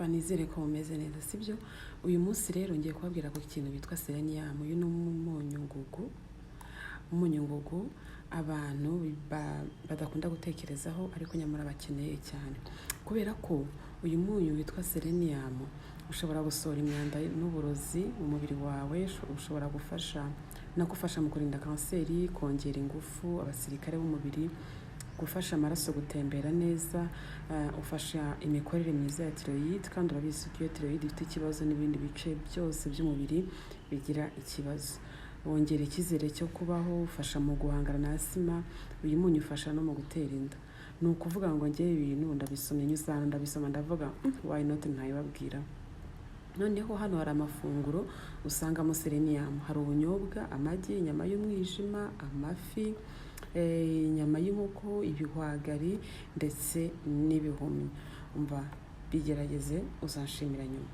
Nizere ko mumeze neza sibyo. Uyu munsi rero ngiye kubabwira ku kintu bitwa selenium. Uyu ni umunyu ngugu abantu badakunda gutekerezaho ariko nyamara bakeneye cyane, kubera ko uyu munyu witwa selenium ushobora gusohora imyanda n'uburozi mu mubiri wawe, ushobora gufasha mu kurinda kanseri, kongera ingufu abasirikare b'umubiri, gufasha amaraso gutembera neza, ufasha imikorere myiza ya tiroyide, kandi urabizi ko iyo tiroyide ifite ikibazo n'ibindi bice byose by'umubiri bigira ikibazo. Wongera icyizere cyo kubaho, ufasha mu guhangana na asima, uyu munyu ufasha no mu gutera inda. Ni ukuvuga ngo njye ibintu ndabisomye nyuzana ndabisoma ndavuga why not nkayibabwira. Noneho hano hari amafunguro usangamo selenium. Hari ubunyobwa, amagi, inyama y'umwijima, amafi, inyama y'inkoko, ibihwagari ndetse n'ibihumyo. Umva bigerageze uzanshimira nyuma.